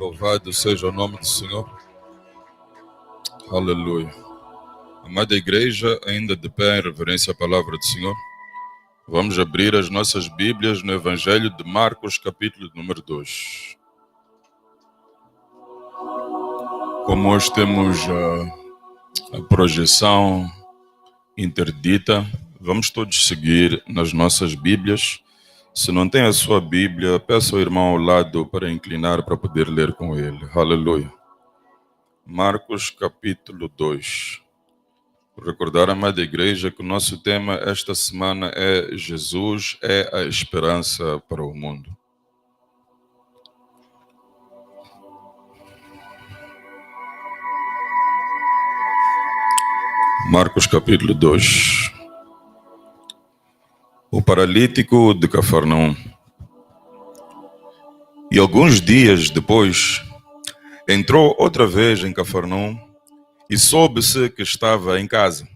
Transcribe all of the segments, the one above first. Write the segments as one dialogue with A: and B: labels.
A: Louvado seja o nome do Senhor. Aleluia. Amada igreja, ainda de pé em reverência à palavra do Senhor, vamos abrir as nossas Bíblias no Evangelho de Marcos, capítulo número 2. Como hoje temos a projeção interdita, vamos todos seguir nas nossas Bíblias. Se não tem a sua Bíblia, peça ao irmão ao lado para inclinar para poder ler com ele. Aleluia. Marcos capítulo 2. Vou recordar, amada igreja, que o nosso tema esta semana é Jesus é a esperança para o mundo. Marcos capítulo 2. O paralítico de Cafarnaum. E alguns dias depois, entrou outra vez em Cafarnaum e soube-se que estava em casa.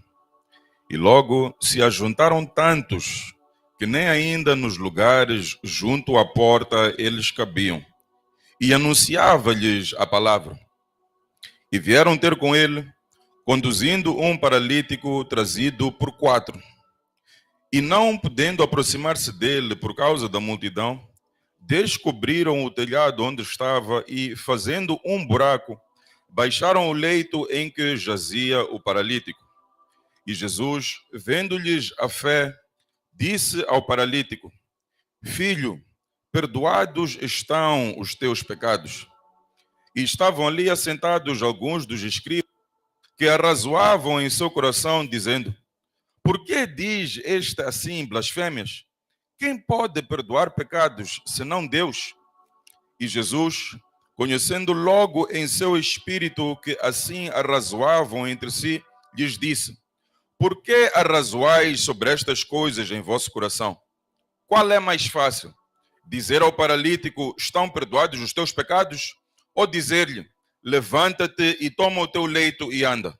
A: E logo se ajuntaram tantos que nem ainda nos lugares junto à porta eles cabiam. E anunciava-lhes a palavra. E vieram ter com ele, conduzindo um paralítico trazido por 4. E não podendo aproximar-se dele por causa da multidão, descobriram o telhado onde estava e, fazendo um buraco, baixaram o leito em que jazia o paralítico. E Jesus, vendo-lhes a fé, disse ao paralítico: Filho, perdoados estão os teus pecados. E estavam ali assentados alguns dos escribas que arrazoavam em seu coração, dizendo: Por que diz este assim blasfêmias? Quem pode perdoar pecados, senão Deus? E Jesus, conhecendo logo em seu espírito que assim arrazoavam entre si, lhes disse: Por que arrazoais sobre estas coisas em vosso coração? Qual é mais fácil? Dizer ao paralítico: Estão perdoados os teus pecados? Ou dizer-lhe: Levanta-te e toma o teu leito e anda?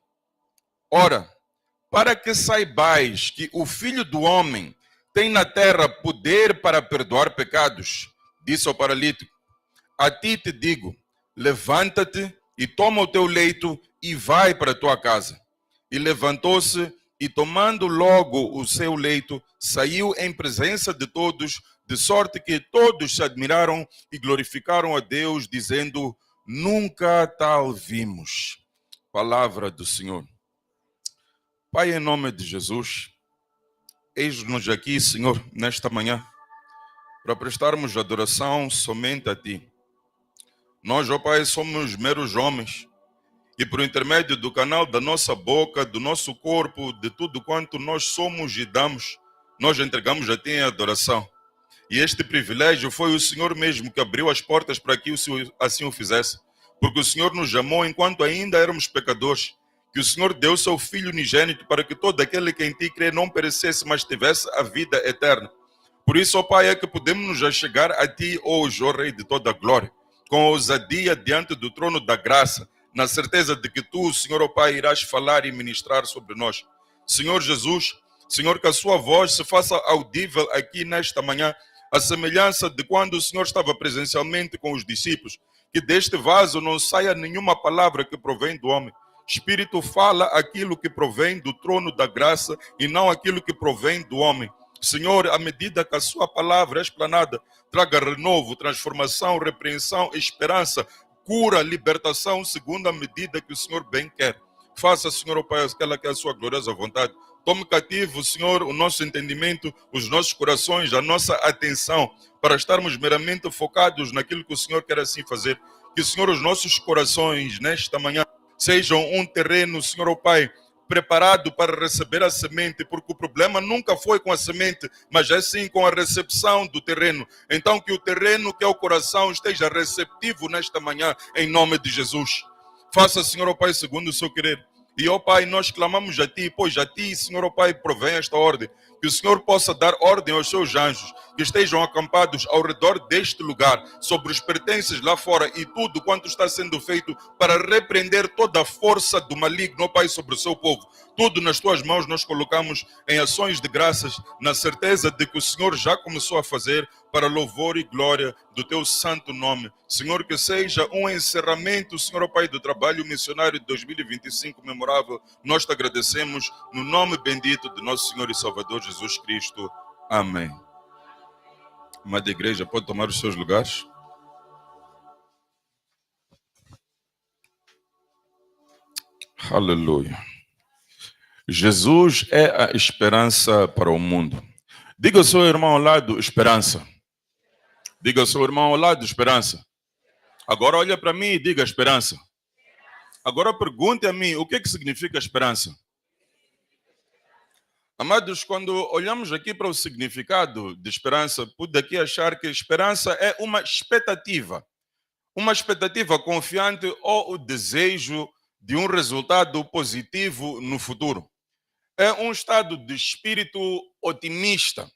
A: Ora, para que saibais que o Filho do Homem tem na terra poder para perdoar pecados, disse ao paralítico: A ti te digo, levanta-te e toma o teu leito e vai para a tua casa. E levantou-se e, tomando logo o seu leito, saiu em presença de todos, de sorte que todos se admiraram e glorificaram a Deus, dizendo: Nunca tal vimos. Palavra do Senhor. Pai, em nome de Jesus, eis-nos aqui, Senhor, nesta manhã, para prestarmos adoração somente a Ti. Nós, ó Pai, somos meros homens e por intermédio do canal da nossa boca, do nosso corpo, de tudo quanto nós somos e damos, nós entregamos a Ti em adoração. E este privilégio foi o Senhor mesmo que abriu as portas para que o Senhor assim o fizesse, porque o Senhor nos amou enquanto ainda éramos pecadores, que o Senhor deu seu Filho unigênito para que todo aquele que em Ti crê não perecesse, mas tivesse a vida eterna. Por isso, ó Pai, é que podemos nos achegar a Ti hoje, ó Rei de toda a glória, com ousadia diante do trono da graça, na certeza de que Tu, Senhor, ó Pai, irás falar e ministrar sobre nós. Senhor Jesus, Senhor, que a Sua voz se faça audível aqui nesta manhã, a semelhança de quando o Senhor estava presencialmente com os discípulos, que deste vaso não saia nenhuma palavra que provém do homem. Espírito, fala aquilo que provém do trono da graça e não aquilo que provém do homem. Senhor, à medida que a Sua palavra é explanada, traga renovo, transformação, repreensão, esperança, cura, libertação, segundo a medida que o Senhor bem quer. Faça, Senhor, ó Pai, aquela que é a Sua gloriosa vontade. Tome cativo, Senhor, o nosso entendimento, os nossos corações, a nossa atenção, para estarmos meramente focados naquilo que o Senhor quer assim fazer. Que, Senhor, os nossos corações, nesta manhã, sejam um terreno, Senhor, ó Pai, preparado para receber a semente, porque o problema nunca foi com a semente, mas é sim com a recepção do terreno. Então que o terreno, que é o coração, esteja receptivo nesta manhã, em nome de Jesus. Faça, Senhor, ó Pai, segundo o seu querer. E, ó Pai, nós clamamos a Ti, pois a Ti, Senhor, ó Pai, provém esta ordem. Que o Senhor possa dar ordem aos seus anjos. que estejam acampados ao redor deste lugar, sobre os pertences lá fora e tudo quanto está sendo feito para repreender toda a força do maligno, ó Pai, sobre o seu povo. Tudo nas tuas mãos nós colocamos em ações de graças, na certeza de que o Senhor já começou a fazer para louvor e glória do teu santo nome. Senhor, que seja um encerramento, Senhor, ó Pai, do trabalho missionário de 2025 memorável. Nós te agradecemos no nome bendito de nosso Senhor e Salvador Jesus Cristo. Amém. Amada igreja, pode tomar os seus lugares? Aleluia. Jesus é a esperança para o mundo. Diga ao seu irmão ao lado, esperança. Diga ao seu irmão ao lado, esperança. Agora olha para mim e diga esperança. Agora pergunte a mim, o que significa esperança? Amados, quando olhamos aqui para o significado de esperança, pode aqui achar que esperança é uma expectativa confiante ou o desejo de um resultado positivo no futuro. É um estado de espírito otimista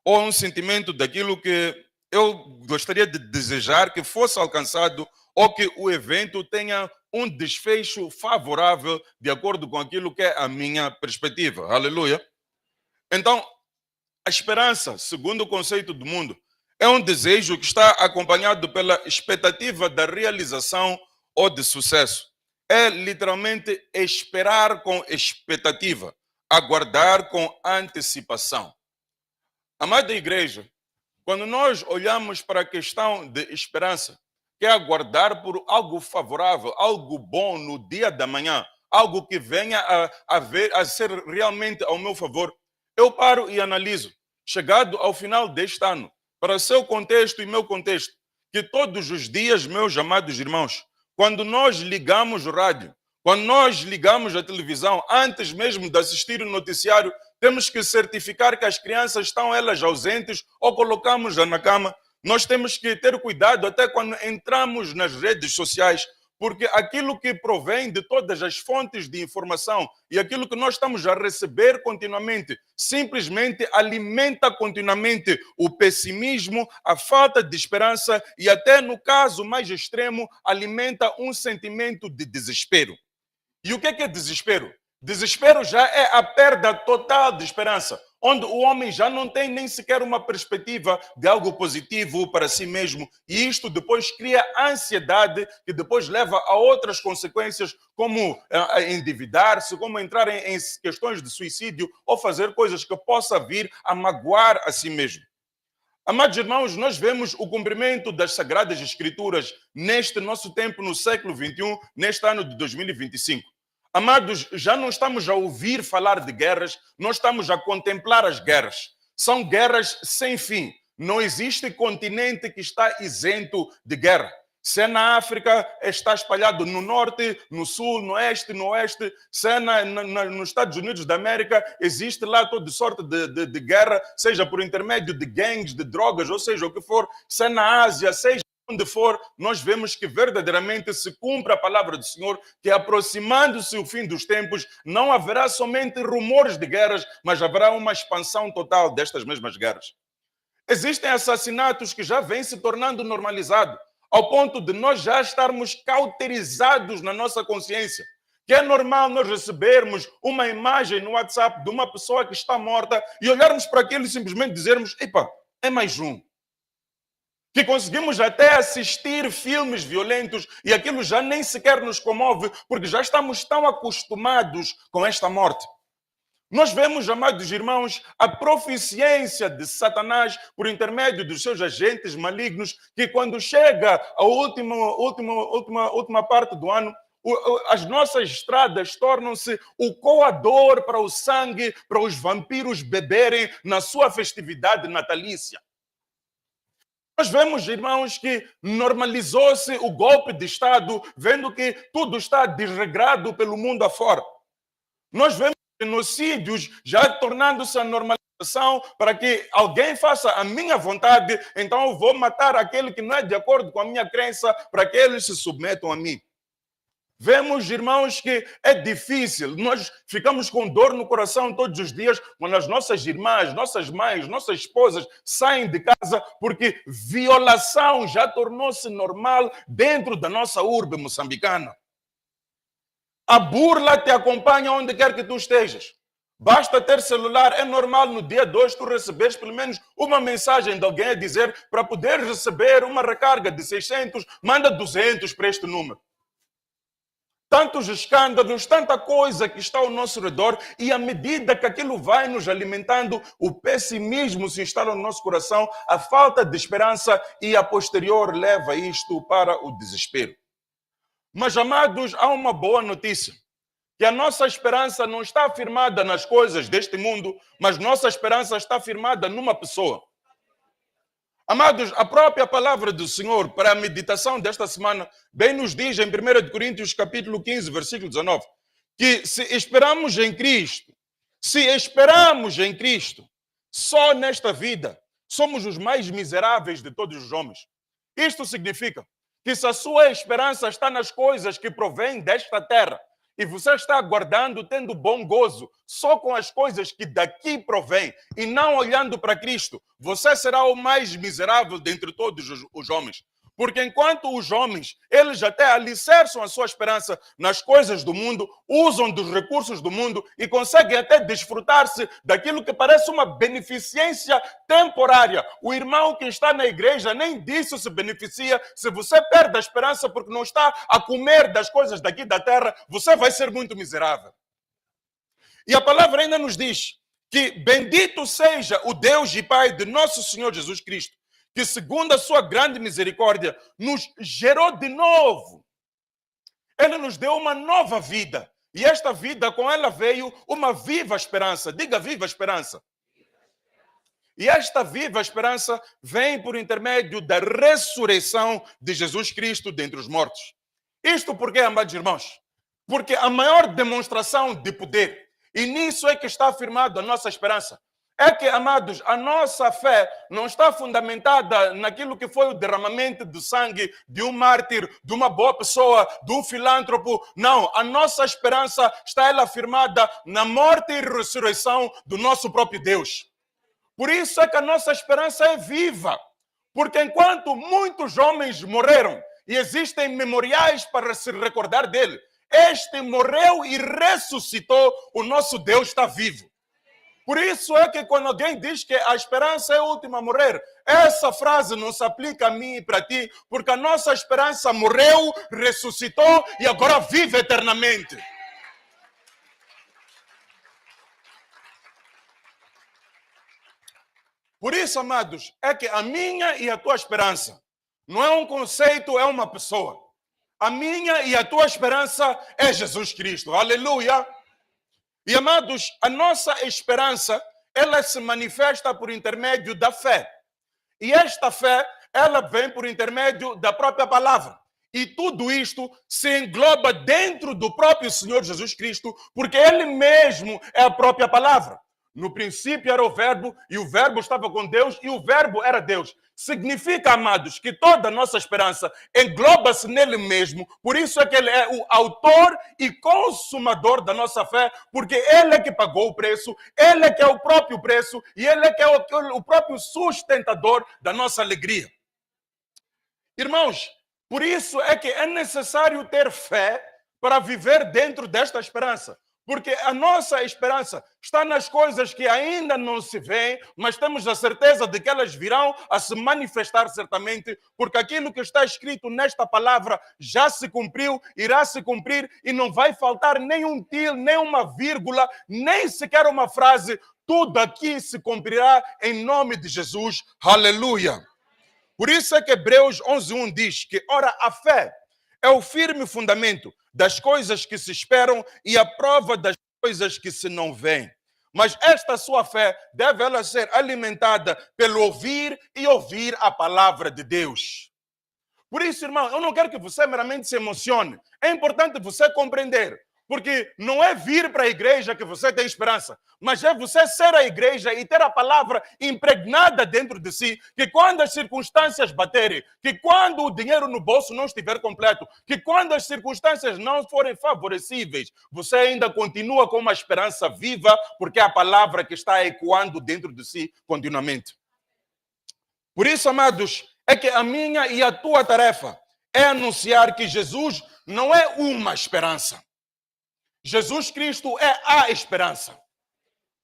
A: ou um sentimento daquilo que eu gostaria de desejar que fosse alcançado ou que o evento tenha um desfecho favorável de acordo com aquilo que é a minha perspectiva. Aleluia. Então, a esperança, segundo o conceito do mundo, é um desejo que está acompanhado pela expectativa da realização ou de sucesso. É literalmente esperar com expectativa, aguardar com antecipação. Amada igreja, quando nós olhamos para a questão de esperança, que é aguardar por algo favorável, algo bom no dia da manhã, algo que venha a ser realmente ao meu favor, eu paro e analiso, chegado ao final deste ano, para o seu contexto e meu contexto, que todos os dias, meus amados irmãos, quando nós ligamos o rádio, quando nós ligamos a televisão, antes mesmo de assistir o noticiário, temos que certificar que as crianças estão elas ausentes ou colocamos-as na cama. Nós temos que ter cuidado até quando entramos nas redes sociais, porque aquilo que provém de todas as fontes de informação e aquilo que nós estamos a receber continuamente, simplesmente alimenta continuamente o pessimismo, a falta de esperança e até no caso mais extremo, alimenta um sentimento de desespero. E o que é desespero? Desespero já é a perda total de esperança, onde o homem já não tem nem sequer uma perspectiva de algo positivo para si mesmo. E isto depois cria ansiedade, que depois leva a outras consequências, como endividar-se, como entrar em questões de suicídio ou fazer coisas que possa vir a magoar a si mesmo. Amados irmãos, nós vemos o cumprimento das Sagradas Escrituras neste nosso tempo, no século XXI, neste ano de 2025. Amados, já não estamos a ouvir falar de guerras, nós estamos a contemplar as guerras. São guerras sem fim. Não existe continente que está isento de guerra. Se é na África, está espalhado no norte, no sul, no oeste, no oeste. Se é nos Estados Unidos da América, existe lá toda sorte de guerra, seja por intermédio de gangues, de drogas, ou seja o que for. Se é na Ásia, seja onde for, nós vemos que verdadeiramente se cumpre a palavra do Senhor, que aproximando-se o fim dos tempos, não haverá somente rumores de guerras, mas haverá uma expansão total destas mesmas guerras. Existem assassinatos que já vêm se tornando normalizados, ao ponto de nós já estarmos cauterizados na nossa consciência. Que é normal nós recebermos uma imagem no WhatsApp de uma pessoa que está morta e olharmos para aquilo e simplesmente dizermos, epa, é mais um. Que conseguimos até assistir filmes violentos e aquilo já nem sequer nos comove, porque já estamos tão acostumados com esta morte. Nós vemos, amados irmãos, a proficiência de Satanás por intermédio dos seus agentes malignos, que quando chega a última parte do ano, as nossas estradas tornam-se o coador para o sangue, para os vampiros beberem na sua festividade natalícia. Nós vemos, irmãos, que normalizou-se o golpe de Estado, vendo que tudo está desregrado pelo mundo afora. Nós vemos genocídios já tornando-se a normalização para que alguém faça a minha vontade, então eu vou matar aquele que não é de acordo com a minha crença para que eles se submetam a mim. Vemos, irmãos, que é difícil. Nós ficamos com dor no coração todos os dias quando as nossas irmãs, nossas mães, nossas esposas saem de casa porque violação já tornou-se normal dentro da nossa urbe moçambicana. A burla te acompanha onde quer que tu estejas. Basta ter celular, é normal no dia 2 tu receberes pelo menos uma mensagem de alguém a dizer para poder receber uma recarga de 600, manda 200 para este número. Tantos escândalos, tanta coisa que está ao nosso redor, e à medida que aquilo vai nos alimentando, o pessimismo se instala no nosso coração, a falta de esperança, e a posterior leva isto para o desespero. Mas, amados, há uma boa notícia, que a nossa esperança não está firmada nas coisas deste mundo, mas nossa esperança está firmada numa pessoa. Amados, a própria palavra do Senhor para a meditação desta semana bem nos diz em 1 Coríntios capítulo 15, versículo 19, que se esperamos em Cristo, só nesta vida, somos os mais miseráveis de todos os homens. Isto significa que se a sua esperança está nas coisas que provêm desta terra, e você está aguardando, tendo bom gozo, só com as coisas que daqui provém, e não olhando para Cristo, você será o mais miserável dentre todos os homens. Porque enquanto os homens, eles até alicerçam a sua esperança nas coisas do mundo, usam dos recursos do mundo e conseguem até desfrutar-se daquilo que parece uma beneficência temporária. O irmão que está na igreja nem disso se beneficia. Se você perde a esperança porque não está a comer das coisas daqui da terra, você vai ser muito miserável. E a palavra ainda nos diz que bendito seja o Deus e Pai de nosso Senhor Jesus Cristo, que segundo a sua grande misericórdia, nos gerou de novo. Ele nos deu uma nova vida. E esta vida, com ela veio uma viva esperança. Diga viva esperança. E esta viva esperança vem por intermédio da ressurreição de Jesus Cristo dentre os mortos. Isto porque, amados irmãos? Porque a maior demonstração de poder, e nisso é que está afirmada a nossa esperança, é que, amados, a nossa fé não está fundamentada naquilo que foi o derramamento de sangue de um mártir, de uma boa pessoa, de um filântropo. Não, a nossa esperança está ela firmada na morte e ressurreição do nosso próprio Deus. Por isso é que a nossa esperança é viva. Porque enquanto muitos homens morreram e existem memoriais para se recordar dele, este morreu e ressuscitou, o nosso Deus está vivo. Por isso é que quando alguém diz que a esperança é a última a morrer, essa frase não se aplica a mim e para ti, porque a nossa esperança morreu, ressuscitou e agora vive eternamente. Por isso, amados, é que a minha e a tua esperança não é um conceito, é uma pessoa. A minha e a tua esperança é Jesus Cristo. Aleluia! E, amados, a nossa esperança, ela se manifesta por intermédio da fé. E esta fé, ela vem por intermédio da própria palavra. E tudo isto se engloba dentro do próprio Senhor Jesus Cristo, porque Ele mesmo é a própria palavra. No princípio era o verbo, e o verbo estava com Deus, e o verbo era Deus. Significa, amados, que toda a nossa esperança engloba-se nele mesmo. Por isso é que ele é o autor e consumador da nossa fé, porque ele é que pagou o preço, ele é que é o próprio preço, e ele é que é o próprio sustentador da nossa alegria. Irmãos, por isso é que é necessário ter fé para viver dentro desta esperança. Porque a nossa esperança está nas coisas que ainda não se veem, mas temos a certeza de que elas virão a se manifestar certamente, porque aquilo que está escrito nesta palavra já se cumpriu, irá se cumprir e não vai faltar nem um til, nem uma vírgula, nem sequer uma frase. Tudo aqui se cumprirá em nome de Jesus. Aleluia! Por isso é que Hebreus 11:1 diz que, ora, a fé é o firme fundamento das coisas que se esperam e a prova das coisas que se não veem. Mas esta sua fé deve ela ser alimentada pelo ouvir e ouvir a palavra de Deus. Por isso, irmão, eu não quero que você meramente se emocione. É importante você compreender.
B: Porque não é vir para a igreja que você tem esperança, mas é você ser a igreja e ter a palavra impregnada dentro de si, que quando as circunstâncias baterem, que quando o dinheiro no bolso não estiver completo, que quando as circunstâncias não forem favorecíveis, você ainda continua com uma esperança viva, porque é a palavra que está ecoando dentro de si continuamente. Por isso, amados, é que a minha e a tua tarefa é anunciar que Jesus não é uma esperança. Jesus Cristo é a esperança.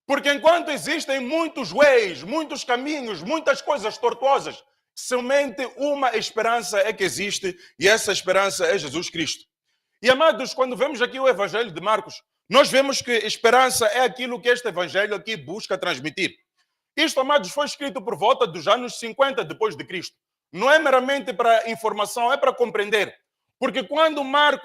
B: Porque enquanto existem muitos ways, muitos caminhos, muitas coisas tortuosas, somente uma esperança é que existe, e essa esperança é Jesus Cristo. E amados, quando vemos aqui o Evangelho de Marcos, nós vemos que esperança é aquilo que este Evangelho aqui busca transmitir. Isto, amados, foi escrito por volta dos anos 50 depois de Cristo. Não é meramente para informação, é para compreender. Porque quando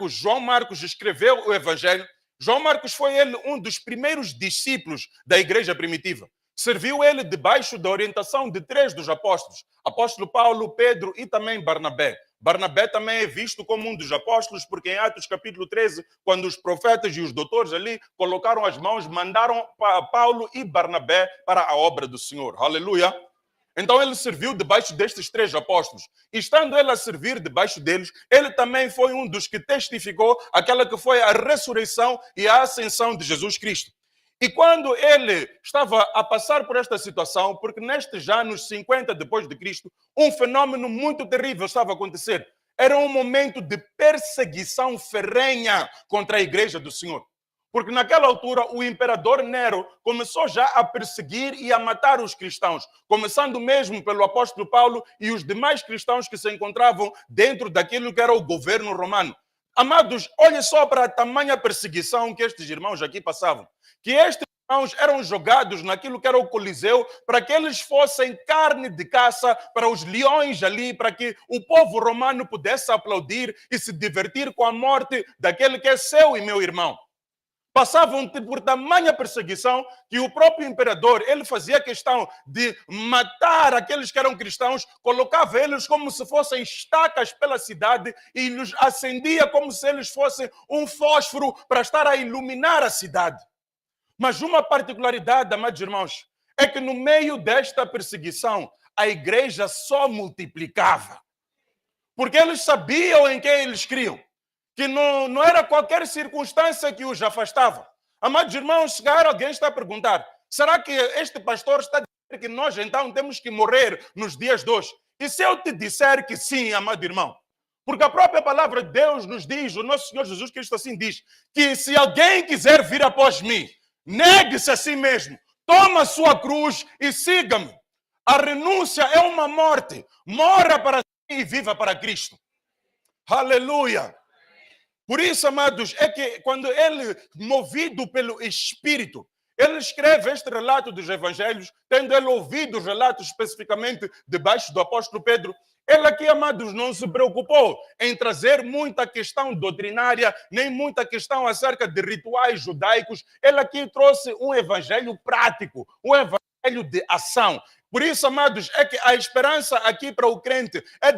B: João Marcos escreveu o Evangelho, João Marcos foi ele um dos primeiros discípulos da igreja primitiva. Serviu ele debaixo da orientação de 3 dos apóstolos, apóstolo Paulo, Pedro e também Barnabé. Barnabé também é visto como um dos apóstolos, porque em Atos capítulo 13, quando os profetas e os doutores ali colocaram as mãos, mandaram Paulo e Barnabé para a obra do Senhor. Aleluia! Então ele serviu debaixo destes 3 apóstolos. E estando ele a servir debaixo deles, ele também foi um dos que testificou aquela que foi a ressurreição e a ascensão de Jesus Cristo. E quando ele estava a passar por esta situação, porque nestes anos 50 depois de Cristo, um fenômeno muito terrível estava a acontecer. Era um momento de perseguição ferrenha contra a igreja do Senhor. Porque naquela altura o imperador Nero começou já a perseguir e a matar os cristãos, começando mesmo pelo apóstolo Paulo e os demais cristãos que se encontravam dentro daquilo que era o governo romano. Amados, olhem só para a tamanha perseguição que estes irmãos aqui passavam. Que estes irmãos eram jogados naquilo que era o Coliseu para que eles fossem carne de caça para os leões ali, para que o povo romano pudesse aplaudir e se divertir com a morte daquele que é seu e meu irmão. Passavam por tamanha perseguição que o próprio imperador, ele fazia questão de matar aqueles que eram cristãos, colocava eles como se fossem estacas pela cidade e os acendia como se eles fossem um fósforo para estar a iluminar a cidade. Mas uma particularidade, amados irmãos, é que no meio desta perseguição, a igreja só multiplicava. Porque eles sabiam em quem eles criam. Que não era qualquer circunstância que os afastava. Amados irmãos, se alguém está a perguntar, será que este pastor está a dizer que nós então temos que morrer nos dias de hoje? E se eu te disser que sim, amado irmão? Porque a própria palavra de Deus nos diz, o nosso Senhor Jesus Cristo assim diz, que se alguém quiser vir após mim, negue-se a si mesmo, toma a sua cruz e siga-me. A renúncia é uma morte. Morra para si e viva para Cristo. Aleluia! Por isso, amados, é que quando ele, movido pelo Espírito, ele escreve este relato dos evangelhos, tendo ele ouvido os relatos especificamente debaixo do apóstolo Pedro, ele aqui, amados, não se preocupou em trazer muita questão doutrinária, nem muita questão acerca de rituais judaicos. Ele aqui trouxe um evangelho prático, um evangelho de ação. Por isso, amados, é que a esperança aqui para o crente é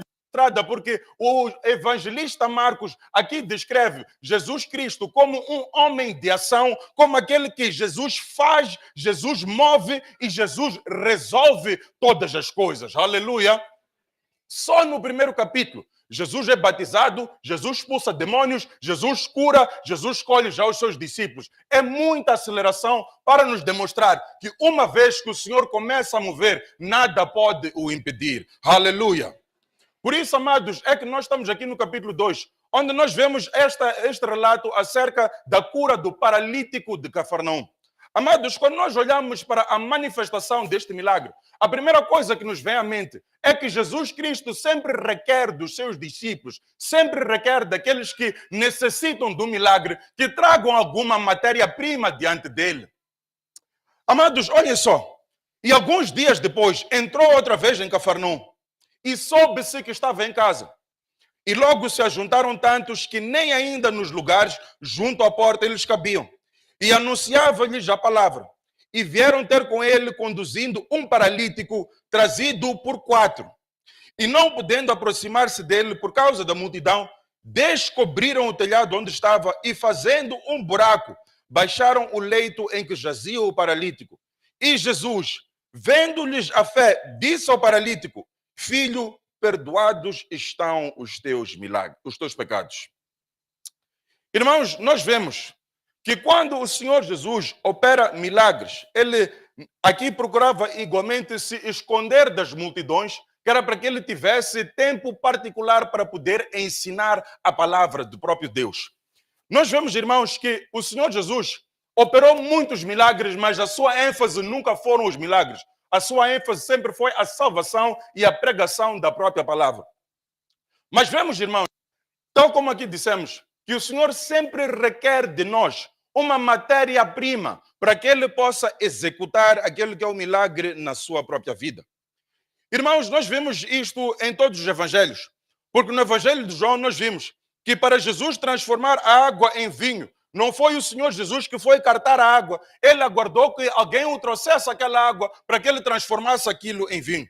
B: porque o evangelista Marcos aqui descreve Jesus Cristo como um homem de ação, como aquele que Jesus faz, Jesus move e Jesus resolve todas as coisas. Aleluia! Só no primeiro capítulo, Jesus é batizado, Jesus expulsa demônios, Jesus cura, Jesus escolhe já os seus discípulos. É muita aceleração para nos demonstrar que uma vez que o Senhor começa a mover, nada pode o impedir. Aleluia! Por isso, amados, é que nós estamos aqui no capítulo 2, onde nós vemos este relato acerca da cura do paralítico de Cafarnaum. Amados, quando nós olhamos para a manifestação deste milagre, a primeira coisa que nos vem à mente é que Jesus Cristo sempre requer dos seus discípulos, sempre requer daqueles que necessitam do milagre, que tragam alguma matéria-prima diante dele. Amados, olhem só, e alguns dias depois, entrou outra vez em Cafarnaum, e soube-se que estava em casa. E logo se ajuntaram tantos que nem ainda nos lugares junto à porta eles cabiam. E anunciava-lhes a palavra. E vieram ter com ele, conduzindo um paralítico, trazido por 4. E não podendo aproximar-se dele por causa da multidão, descobriram o telhado onde estava e, fazendo um buraco, baixaram o leito em que jazia o paralítico. E Jesus, vendo-lhes a fé, disse ao paralítico: Filho, perdoados estão os teus milagres, os teus pecados. Irmãos, nós vemos que quando o Senhor Jesus opera milagres, ele aqui procurava igualmente se esconder das multidões, que era para que ele tivesse tempo particular para poder ensinar a palavra do próprio Deus. Nós vemos, irmãos, que o Senhor Jesus operou muitos milagres, mas a sua ênfase nunca foram os milagres. A sua ênfase sempre foi a salvação e a pregação da própria palavra. Mas vemos, irmãos, tal como aqui dissemos, que o Senhor sempre requer de nós uma matéria-prima para que ele possa executar aquilo que é o milagre na sua própria vida. Irmãos, nós vimos isto em todos os evangelhos, porque no evangelho de João nós vimos que para Jesus transformar a água em vinho, não foi o Senhor Jesus que foi cartar a água, ele aguardou que alguém o trouxesse aquela água para que ele transformasse aquilo em vinho.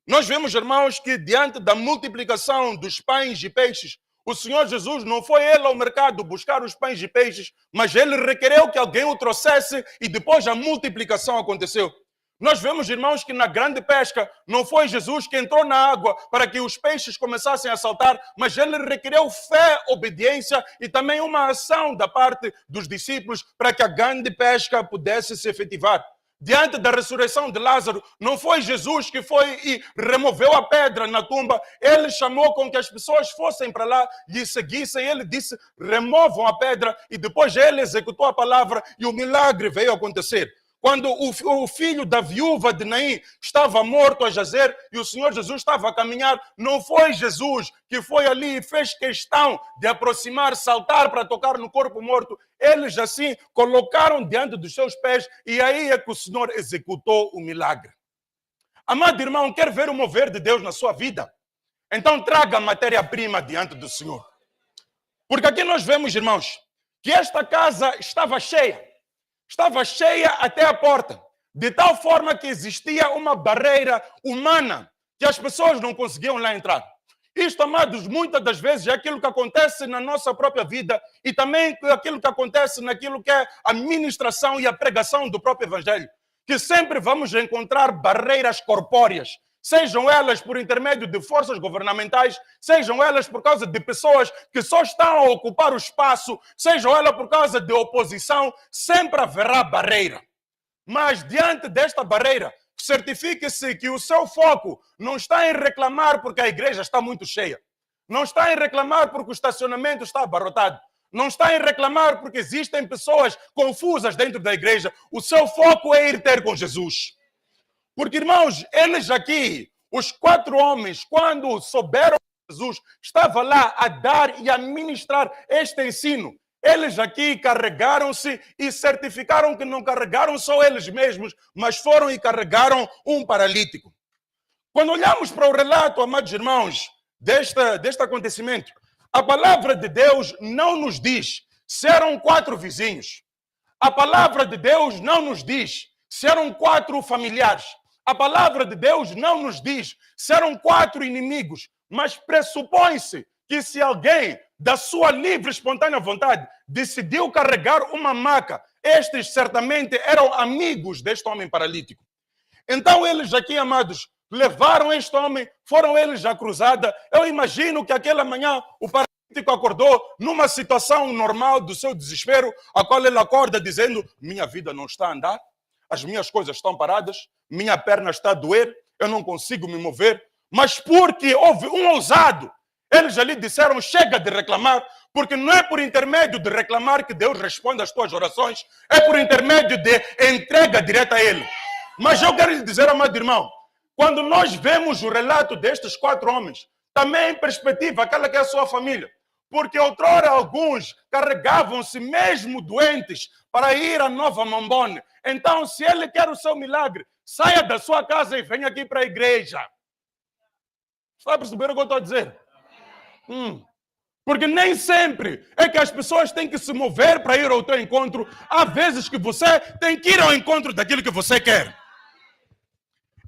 B: Nós vemos, irmãos, que diante da multiplicação dos pães e peixes, o Senhor Jesus não foi ele ao mercado buscar os pães e peixes, mas ele requereu que alguém o trouxesse e depois a multiplicação aconteceu. Nós vemos, irmãos, que na grande pesca não foi Jesus que entrou na água para que os peixes começassem a saltar, mas ele requereu fé, obediência e também uma ação da parte dos discípulos para que a grande pesca pudesse se efetivar. Diante da ressurreição de Lázaro, não foi Jesus que foi e removeu a pedra na tumba, ele chamou com que as pessoas fossem para lá e lhe seguissem, ele disse, removam a pedra, e depois ele executou a palavra e o milagre veio acontecer. Quando o filho da viúva de Naim estava morto a jazer e o Senhor Jesus estava a caminhar, não foi Jesus que foi ali e fez questão de aproximar, saltar para tocar no corpo morto. Eles assim colocaram diante dos seus pés e aí é que o Senhor executou o milagre. Amado irmão, quer ver o mover de Deus na sua vida? Então traga a matéria-prima diante do Senhor. Porque aqui nós vemos, irmãos, que esta casa estava cheia. Estava cheia até a porta, de tal forma que existia uma barreira humana que as pessoas não conseguiam lá entrar. Isto, amados, muitas das vezes é aquilo que acontece na nossa própria vida e também aquilo que acontece naquilo que é a ministração e a pregação do próprio Evangelho, que sempre vamos encontrar barreiras corpóreas, sejam elas por intermédio de forças governamentais, sejam elas por causa de pessoas que só estão a ocupar o espaço, sejam elas por causa de oposição, sempre haverá barreira. Mas diante desta barreira, certifique-se que o seu foco não está em reclamar porque a igreja está muito cheia, não está em reclamar porque o estacionamento está abarrotado, não está em reclamar porque existem pessoas confusas dentro da igreja. O seu foco é ir ter com Jesus. Porque, irmãos, eles aqui, os 4 homens, quando souberam que Jesus estava lá a dar e a ministrar este ensino, eles aqui carregaram-se e certificaram que não carregaram só eles mesmos, mas foram e carregaram um paralítico. Quando olhamos para o relato, amados irmãos, deste acontecimento, a palavra de Deus não nos diz se eram 4 vizinhos. A palavra de Deus não nos diz se eram 4 familiares. A palavra de Deus não nos diz se eram 4 inimigos, mas pressupõe-se que se alguém, da sua livre e espontânea vontade, decidiu carregar uma maca, estes certamente eram amigos deste homem paralítico. Então eles aqui, amados, levaram este homem, foram eles à cruzada. Eu imagino que aquela manhã o paralítico acordou numa situação normal do seu desespero, a qual ele acorda dizendo, minha vida não está a andar, as minhas coisas estão paradas, minha perna está a doer, eu não consigo me mover. Mas porque houve um ousado, eles ali disseram, chega de reclamar, porque não é por intermédio de reclamar que Deus responde às tuas orações, é por intermédio de entrega direta a Ele. Mas eu quero lhe dizer, amado irmão, quando nós vemos o relato destes 4 homens, também em perspectiva, aquela que é a sua família, porque outrora alguns carregavam-se mesmo doentes para ir a Nova Mambone. Então, se ele quer o seu milagre, saia da sua casa e venha aqui para a igreja. Está a perceber o que eu estou a dizer? Porque nem sempre é que as pessoas têm que se mover para ir ao teu encontro. Há vezes que você tem que ir ao encontro daquilo que você quer.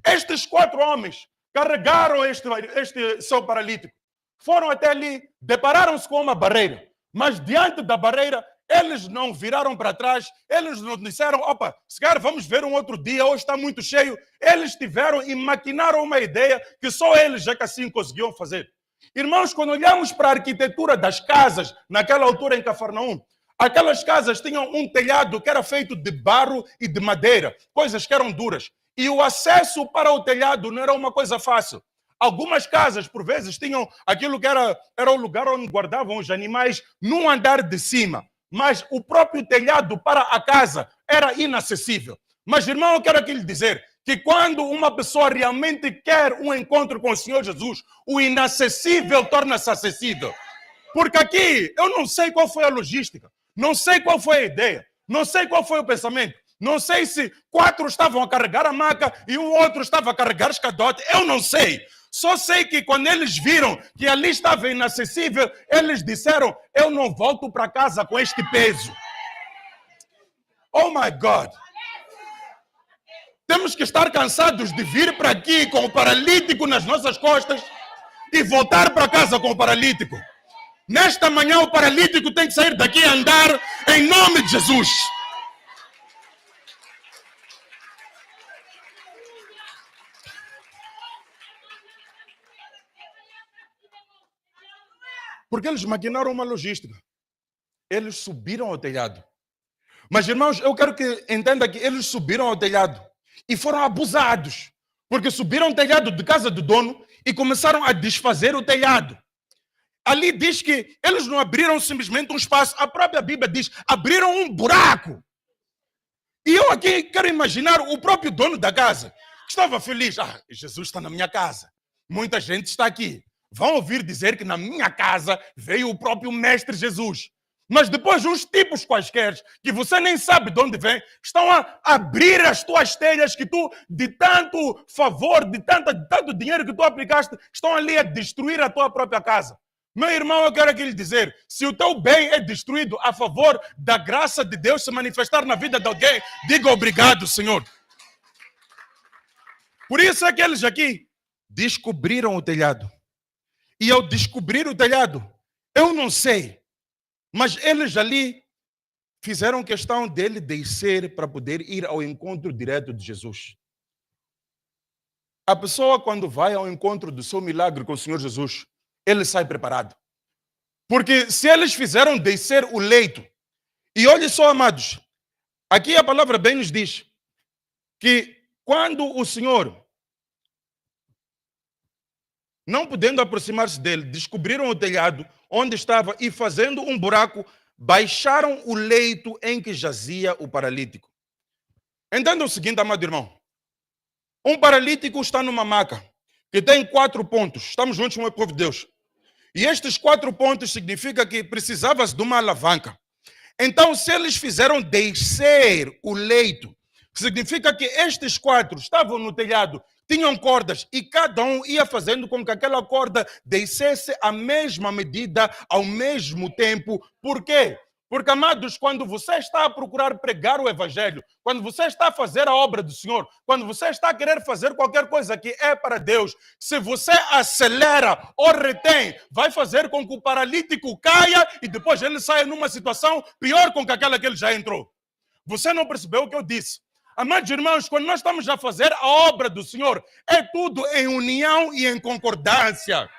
B: Estes 4 homens carregaram este seu paralítico. foram até ali, depararam-se com uma barreira, mas diante da barreira, eles não viraram para trás, eles não disseram, opa, se calhar vamos ver um outro dia, hoje está muito cheio. Eles tiveram e maquinaram uma ideia que só eles já que assim conseguiam fazer. Irmãos, quando olhamos para a arquitetura das casas, naquela altura em Cafarnaum, aquelas casas tinham um telhado que era feito de barro e de madeira, coisas que eram duras. E o acesso para o telhado não era uma coisa fácil. Algumas casas, por vezes, tinham aquilo que era o lugar onde guardavam os animais num andar de cima. Mas o próprio telhado para a casa era inacessível. Mas, irmão, eu quero aqui lhe dizer que quando uma pessoa realmente quer um encontro com o Senhor Jesus, o inacessível torna-se acessível. Porque aqui, eu não sei qual foi a logística, não sei qual foi a ideia, não sei qual foi o pensamento, não sei se 4 estavam a carregar a maca e o outro estava a carregar escadote, eu não sei. Só sei que quando eles viram que ali estava inacessível, eles disseram, eu não volto para casa com este peso. Oh my God! Temos que estar cansados de vir para aqui com o paralítico nas nossas costas e voltar para casa com o paralítico. Nesta manhã o paralítico tem que sair daqui e andar em nome de Jesus. Porque eles maquinaram uma logística. Eles subiram ao telhado. Mas, irmãos, eu quero que entenda que eles subiram ao telhado e foram abusados. Porque subiram ao telhado de casa do dono e começaram a desfazer o telhado. Ali diz que eles não abriram simplesmente um espaço. A própria Bíblia diz, abriram um buraco. E eu aqui quero imaginar o próprio dono da casa, que estava feliz. Ah, Jesus está na minha casa. Muita gente está aqui. Vão ouvir dizer que na minha casa veio o próprio Mestre Jesus. Mas depois uns tipos quaisquer, que você nem sabe de onde vem, estão a abrir as tuas telhas que tu, de tanto favor, de tanto dinheiro que tu aplicaste, estão ali a destruir a tua própria casa. Meu irmão, eu quero aqui lhe dizer, se o teu bem é destruído a favor da graça de Deus se manifestar na vida de alguém, diga obrigado, Senhor. Por isso é que eles aqui descobriram o telhado. E ao descobrir o telhado, eu não sei, mas eles ali fizeram questão dele descer para poder ir ao encontro direto de Jesus. A pessoa, quando vai ao encontro do seu milagre com o Senhor Jesus, ele sai preparado. Porque se eles fizeram descer o leito, e olhe só, amados, aqui a palavra bem nos diz que quando o Senhor, não podendo aproximar-se dele, descobriram o telhado onde estava e fazendo um buraco, baixaram o leito em que jazia o paralítico. Entenda o seguinte, amado irmão. Um paralítico está numa maca que tem 4 pontos. Estamos juntos, meu povo de Deus. E estes 4 pontos significa que precisava-se de uma alavanca. Então, se eles fizeram descer o leito, significa que estes 4 estavam no telhado, tinham cordas e cada um ia fazendo com que aquela corda descesse a mesma medida ao mesmo tempo. Por quê? Porque, amados, quando você está a procurar pregar o evangelho, quando você está a fazer a obra do Senhor, quando você está a querer fazer qualquer coisa que é para Deus, se você acelera ou retém, vai fazer com que o paralítico caia e depois ele saia numa situação pior com que aquela que ele já entrou. Você não percebeu o que eu disse? Amados irmãos, quando nós estamos a fazer a obra do Senhor, é tudo em união e em concordância.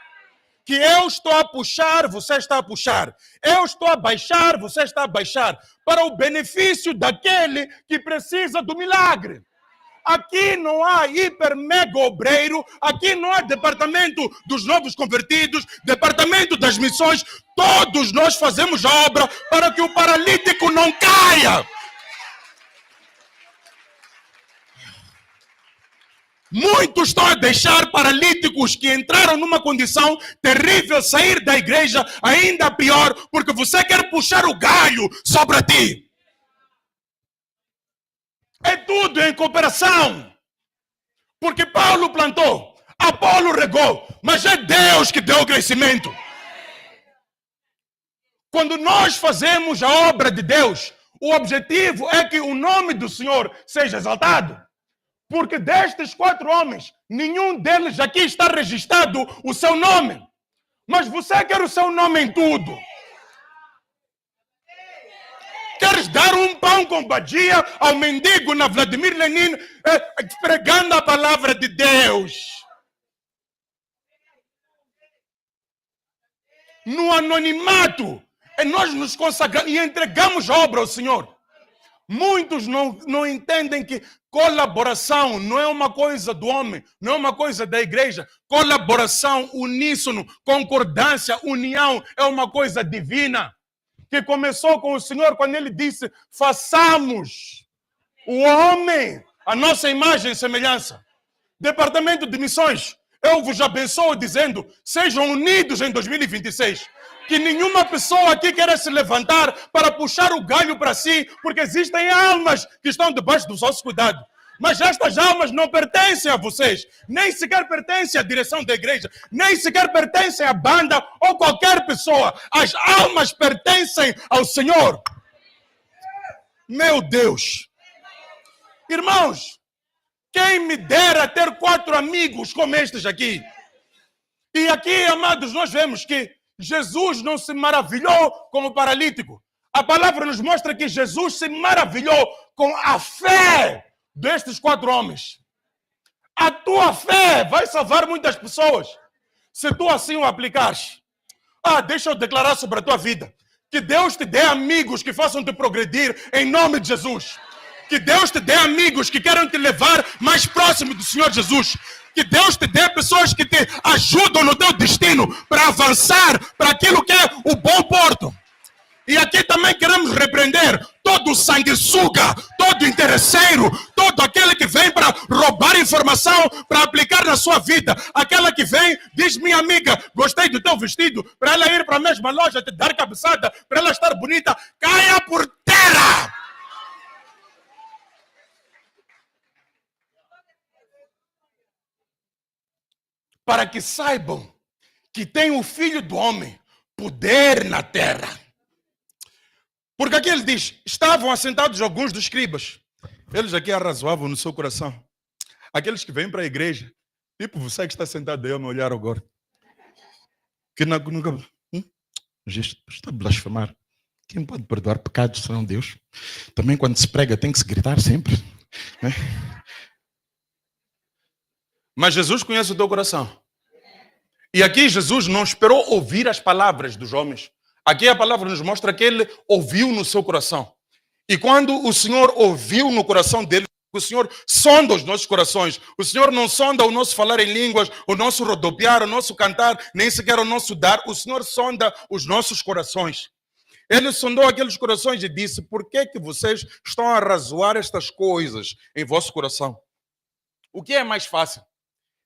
B: Que eu estou a puxar, você está a puxar. Eu estou a baixar, você está a baixar. Para o benefício daquele que precisa do milagre. Aqui não há hiper mega obreiro, aqui não há departamento dos novos convertidos, departamento das missões. Todos nós fazemos a obra para que o paralítico não caia. Muitos estão a deixar paralíticos que entraram numa condição terrível sair da igreja ainda pior, porque você quer puxar o galho sobre ti. É tudo em cooperação. Porque Paulo plantou, Apolo regou, mas é Deus que deu o crescimento. Quando nós fazemos a obra de Deus, o objetivo é que o nome do Senhor seja exaltado. Porque destes 4 homens, nenhum deles aqui está registrado o seu nome. Mas você quer o seu nome em tudo. Queres dar um pão com badia ao mendigo na Vladimir Lenin, pregando a palavra de Deus. No anonimato, nós nos consagramos e entregamos a obra ao Senhor. Muitos não entendem que colaboração não é uma coisa do homem, não é uma coisa da igreja. Colaboração, uníssono, concordância, união é uma coisa divina. Que começou com o Senhor quando ele disse: façamos o homem a nossa imagem e semelhança. Departamento de Missões, eu vos abençoo dizendo: sejam unidos em 2026. Que nenhuma pessoa aqui queira se levantar para puxar o galho para si, porque existem almas que estão debaixo do vosso cuidado. Mas estas almas não pertencem a vocês, nem sequer pertencem à direção da igreja, nem sequer pertencem à banda ou qualquer pessoa. As almas pertencem ao Senhor. Meu Deus! Irmãos, quem me dera ter 4 amigos como estes aqui. E aqui, amados, nós vemos que Jesus não se maravilhou com o paralítico. A palavra nos mostra que Jesus se maravilhou com a fé destes 4 homens. A tua fé vai salvar muitas pessoas, se tu assim o aplicares. Deixa eu declarar sobre a tua vida. Que Deus te dê amigos que façam te progredir em nome de Jesus. Que Deus te dê amigos que queiram te levar mais próximo do Senhor Jesus. Que Deus te dê pessoas que te ajudam no teu destino para avançar para aquilo que é o bom porto. E aqui também queremos repreender todo sanguessuga, todo interesseiro, todo aquele que vem para roubar informação, para aplicar na sua vida. Aquela que vem, diz: minha amiga, gostei do teu vestido, para ela ir para a mesma loja, te dar cabeçada, para ela estar bonita, caia por terra! Para que saibam que tem o Filho do Homem poder na terra. Porque aqui ele diz: estavam assentados alguns dos escribas. Eles aqui arrazoavam no seu coração. Aqueles que vêm para a igreja, tipo você que está sentado aí a me olhar agora. Que nunca... está a blasfemar. Quem pode perdoar pecados senão Deus? Também quando se prega tem que se gritar sempre. Né? Mas Jesus conhece o teu coração. E aqui Jesus não esperou ouvir as palavras dos homens. Aqui a palavra nos mostra que ele ouviu no seu coração. E quando o Senhor ouviu no coração dele, o Senhor sonda os nossos corações. O Senhor não sonda o nosso falar em línguas, o nosso rodopiar, o nosso cantar, nem sequer o nosso dar. O Senhor sonda os nossos corações. Ele sondou aqueles corações e disse: por que vocês estão a arrazoar estas coisas em vosso coração? O que é mais fácil?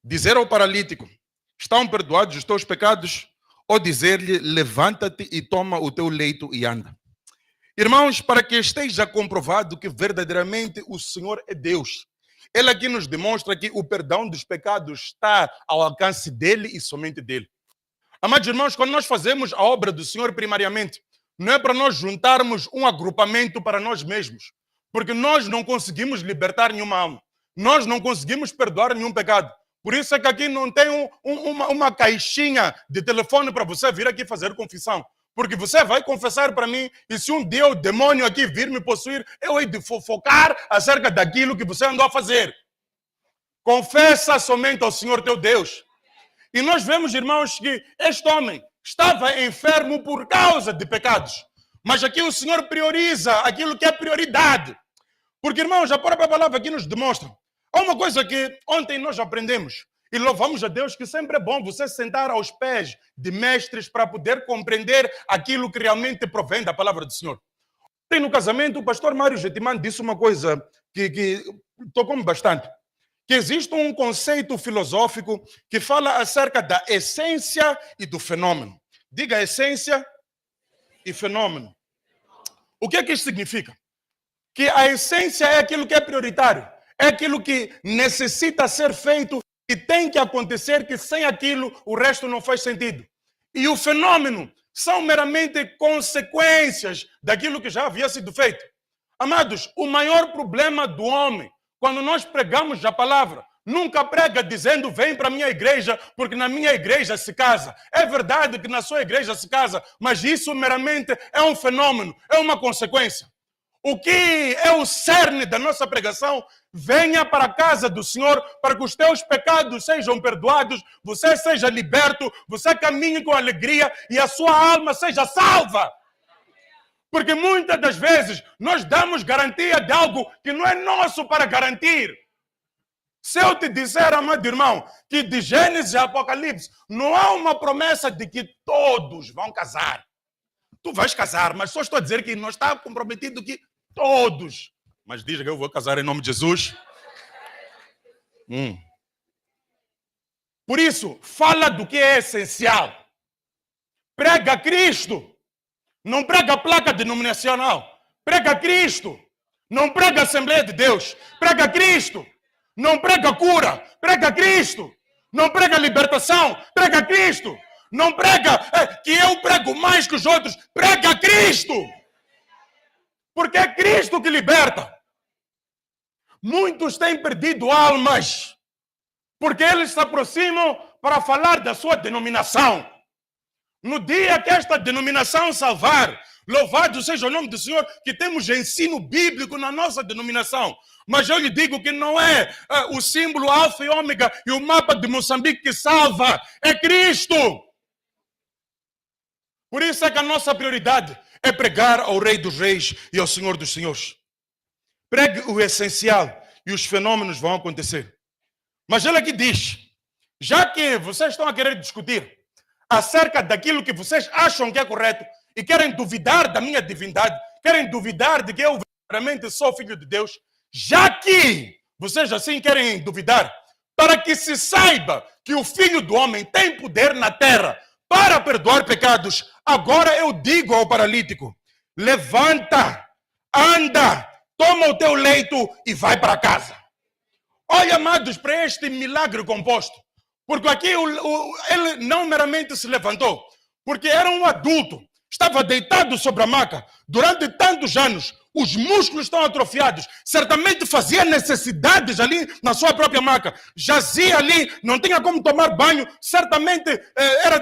B: Dizer ao paralítico: estão perdoados os teus pecados? Ou dizer-lhe: levanta-te e toma o teu leito e anda? Irmãos, para que esteja comprovado que verdadeiramente o Senhor é Deus, ele aqui nos demonstra que o perdão dos pecados está ao alcance dele e somente dele. Amados irmãos, quando nós fazemos a obra do Senhor primariamente, não é para nós juntarmos um agrupamento para nós mesmos, porque nós não conseguimos libertar nenhuma alma, nós não conseguimos perdoar nenhum pecado. Por isso é que aqui não tem uma caixinha de telefone para você vir aqui fazer confissão. Porque você vai confessar para mim, e se um dia o demônio aqui vir me possuir, eu hei de fofocar acerca daquilo que você andou a fazer. Confessa somente ao Senhor teu Deus. E nós vemos, irmãos, que este homem estava enfermo por causa de pecados. Mas aqui o Senhor prioriza aquilo que é prioridade. Porque, irmãos, a própria palavra aqui nos demonstra. Há uma coisa que ontem nós aprendemos, e louvamos a Deus que sempre é bom você sentar aos pés de mestres para poder compreender aquilo que realmente provém da palavra do Senhor. Ontem no casamento, o pastor Mário Getman disse uma coisa que tocou-me bastante, que existe um conceito filosófico que fala acerca da essência e do fenômeno. Diga essência e fenômeno. O que é que isso significa? Que a essência é aquilo que é prioritário. É aquilo que necessita ser feito e tem que acontecer, que sem aquilo o resto não faz sentido. E o fenômeno são meramente consequências daquilo que já havia sido feito. Amados, o maior problema do homem, quando nós pregamos a palavra, Nunca prega dizendo, vem para a minha igreja, porque na minha igreja se casa. É verdade que na sua igreja se casa, mas isso meramente é um fenômeno, é uma consequência. O que é o cerne da nossa pregação? Venha para a casa do Senhor para que os teus pecados sejam perdoados, você seja liberto, você caminhe com alegria e a sua alma seja salva. Porque muitas das vezes nós damos garantia de algo que não é nosso para garantir. Se eu te disser, amado irmão, que de Gênesis a Apocalipse não há uma promessa de que todos vão casar. Tu vais casar, mas só estou a dizer que não está comprometido que todos. Mas diz que eu vou casar em nome de Jesus. Por isso, fala do que é essencial. Prega Cristo. Não prega placa denominacional. Prega Cristo. Não prega Assembleia de Deus. Prega Cristo. Não prega cura. Prega Cristo. Não prega libertação. Prega Cristo. Não prega que eu prego mais que os outros. Prega Cristo. Porque é Cristo que liberta. Muitos têm perdido almas. Porque eles se aproximam para falar da sua denominação. No dia que esta denominação salvar, louvado seja o nome do Senhor, que temos ensino bíblico na nossa denominação. Mas eu lhe digo que não é o símbolo alfa e ômega e o mapa de Moçambique que salva, é Cristo. Por isso é que a nossa prioridade é pregar ao Rei dos Reis e ao Senhor dos Senhores. Pregue o essencial e os fenômenos vão acontecer. Mas ele aqui diz, já que vocês estão a querer discutir acerca daquilo que vocês acham que é correto e querem duvidar da minha divindade, querem duvidar de que eu verdadeiramente sou filho de Deus, já que vocês assim querem duvidar, para que se saiba que o Filho do Homem tem poder na terra para perdoar pecados, agora eu digo ao paralítico, levanta, anda, toma o teu leito e vai para casa. Olha, amados, para este milagre composto. Porque aqui ele não meramente se levantou, porque era um adulto, estava deitado sobre a maca durante tantos anos, os músculos estão atrofiados, certamente fazia necessidades ali na sua própria maca, jazia ali, não tinha como tomar banho, certamente era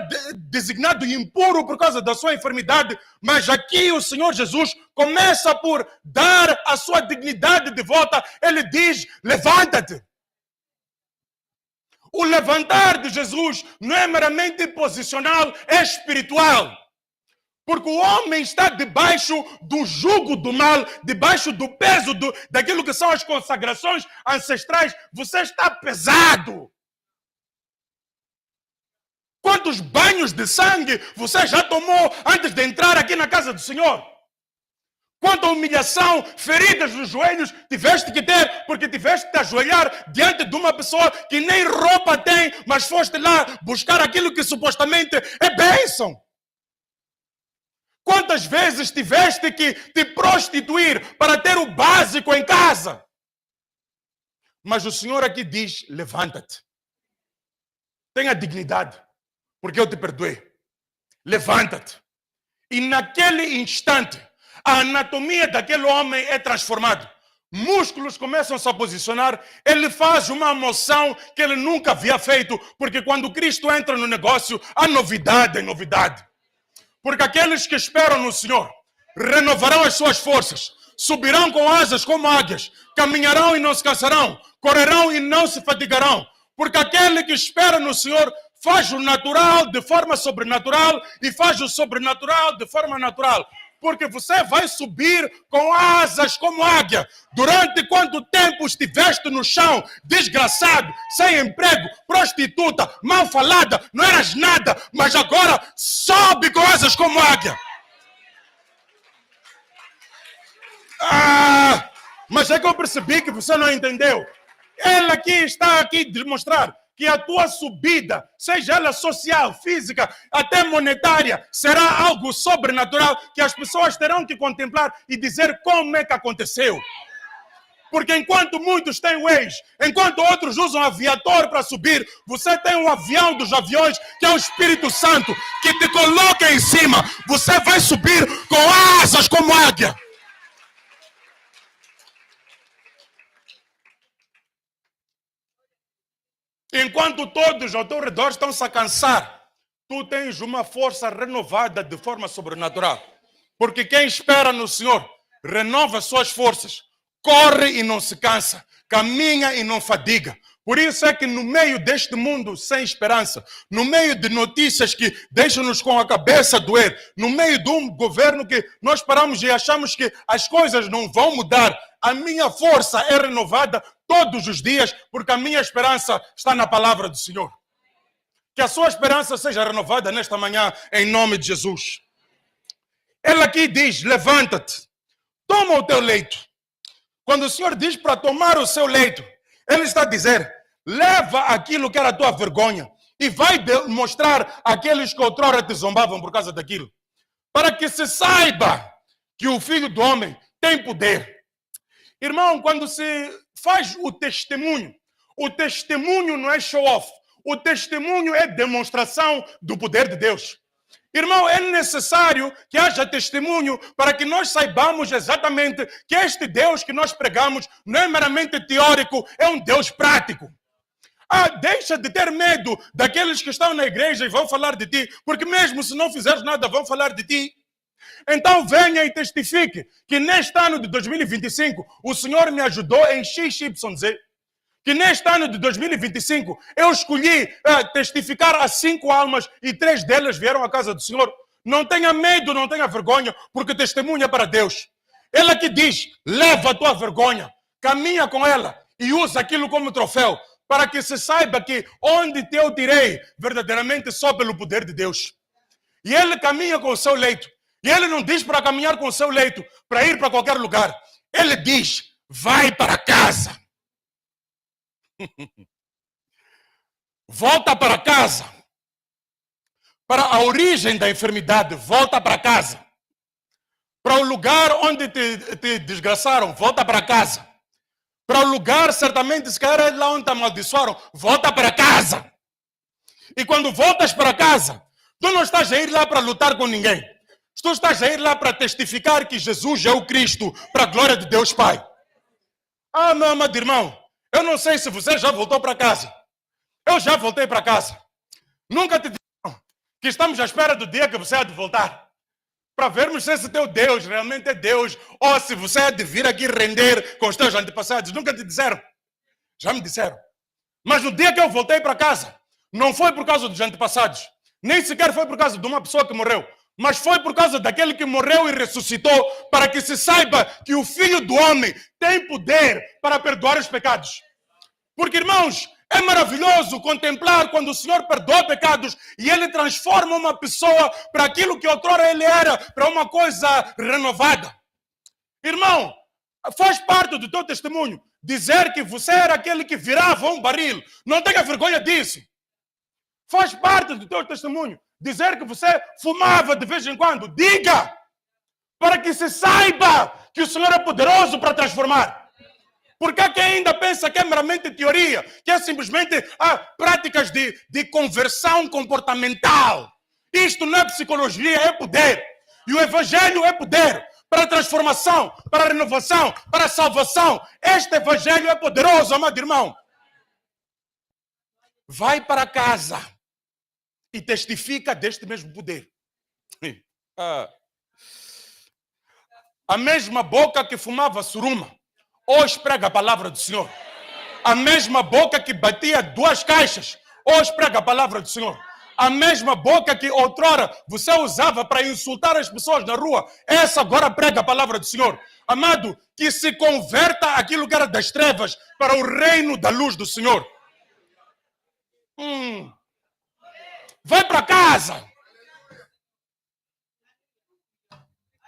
B: designado impuro por causa da sua enfermidade, mas aqui o Senhor Jesus começa por dar a sua dignidade de volta, ele diz, levanta-te. O levantar de Jesus não é meramente posicional, é espiritual. Porque o homem está debaixo do jugo do mal, debaixo do peso daquilo que são as consagrações ancestrais. Você está pesado. Quantos banhos de sangue você já tomou antes de entrar aqui na casa do Senhor? Quanta humilhação, feridas nos joelhos tiveste que ter, porque tiveste que te ajoelhar diante de uma pessoa que nem roupa tem, mas foste lá buscar aquilo que supostamente é bênção. Quantas vezes tiveste que te prostituir para ter o básico em casa? Mas o Senhor aqui diz, levanta-te. Tenha dignidade, porque eu te perdoei. Levanta-te. E naquele instante, a anatomia daquele homem é transformada. Músculos começam a se posicionar. Ele faz uma moção que ele nunca havia feito. Porque quando Cristo entra no negócio, há novidade em novidade. Porque aqueles que esperam no Senhor renovarão as suas forças. Subirão com asas como águias. Caminharão e não se cansarão. Correrão e não se fatigarão. Porque aquele que espera no Senhor faz o natural de forma sobrenatural e faz o sobrenatural de forma natural. Porque você vai subir com asas como águia. Durante quanto tempo estiveste no chão, desgraçado, sem emprego, prostituta, mal falada, não eras nada, mas agora sobe com asas como águia. Mas é que eu percebi que você não entendeu. Ele aqui está aqui demonstrar que a tua subida, seja ela social, física, até monetária, será algo sobrenatural que as pessoas terão que contemplar e dizer como é que aconteceu. Porque enquanto muitos têm Waze, enquanto outros usam aviador para subir, você tem um avião dos aviões, que é o Espírito Santo, que te coloca em cima. Você vai subir com asas como águia. Enquanto todos ao teu redor estão-se a cansar, tu tens uma força renovada de forma sobrenatural. Porque quem espera no Senhor renova suas forças, corre e não se cansa, caminha e não fadiga. Por isso é que no meio deste mundo sem esperança, no meio de notícias que deixam-nos com a cabeça a doer, no meio de um governo que nós paramos e achamos que as coisas não vão mudar, a minha força é renovada todos os dias, porque a minha esperança está na palavra do Senhor. Que a sua esperança seja renovada nesta manhã, em nome de Jesus. Ele aqui diz, levanta-te, toma o teu leito. Quando o Senhor diz para tomar o seu leito, Ele está a dizer, leva aquilo que era a tua vergonha e vai mostrar àqueles que outrora te zombavam por causa daquilo. Para que se saiba que o Filho do Homem tem poder. Irmão, quando se faz o testemunho não é show-off. O testemunho é demonstração do poder de Deus. Irmão, é necessário que haja testemunho para que nós saibamos exatamente que este Deus que nós pregamos não é meramente teórico, é um Deus prático. Deixa de ter medo daqueles que estão na igreja e vão falar de ti, porque mesmo se não fizeres nada, vão falar de ti. Então venha e testifique que neste ano de 2025 o Senhor me ajudou em XYZ. Que neste ano de 2025 eu escolhi testificar a 5 almas e 3 delas vieram à casa do Senhor. Não tenha medo, não tenha vergonha, porque testemunha para Deus. Ele aqui diz, leva a tua vergonha, caminha com ela e usa aquilo como troféu, para que se saiba que onde te eu tirei, verdadeiramente só pelo poder de Deus. E ele caminha com o seu leito. E ele não diz para caminhar com o seu leito, para ir para qualquer lugar. Ele diz, vai para casa. Volta para casa. Para a origem da enfermidade, volta para casa. Para o lugar onde te desgraçaram, volta para casa. Para o lugar, certamente, se calhar é lá onde te amaldiçoaram, volta para casa. E quando voltas para casa, tu não estás a ir lá para lutar com ninguém. Tu estás a ir lá para testificar que Jesus é o Cristo, para a glória de Deus Pai. Meu amado irmão, eu não sei se você já voltou para casa. Eu já voltei para casa. Nunca te disseram que estamos à espera do dia que você há de voltar. Para vermos se esse teu Deus realmente é Deus, ou se você há de vir aqui render com os teus antepassados. Nunca te disseram. Já me disseram. Mas no dia que eu voltei para casa, não foi por causa dos antepassados. Nem sequer foi por causa de uma pessoa que morreu. Mas foi por causa daquele que morreu e ressuscitou, para que se saiba que o Filho do Homem tem poder para perdoar os pecados. Porque, irmãos, é maravilhoso contemplar quando o Senhor perdoa pecados e Ele transforma uma pessoa para aquilo que outrora ele era, para uma coisa renovada. Irmão, faz parte do teu testemunho dizer que você era aquele que virava um barril. Não tenha vergonha disso. Faz parte do teu testemunho dizer que você fumava de vez em quando. Diga! Para que se saiba que o Senhor é poderoso para transformar. Porque há quem ainda pensa que é meramente teoria, que é simplesmente práticas de conversão comportamental. Isto não é psicologia, é poder. E o Evangelho é poder para transformação, para renovação, para salvação. Este Evangelho é poderoso, amado irmão. Vai para casa e testifica deste mesmo poder. A mesma boca que fumava suruma, hoje prega a palavra do Senhor. A mesma boca que batia 2 caixas, hoje prega a palavra do Senhor. A mesma boca que outrora você usava para insultar as pessoas na rua, essa agora prega a palavra do Senhor. Amado, que se converta aquilo que era das trevas para o reino da luz do Senhor. Vai para casa.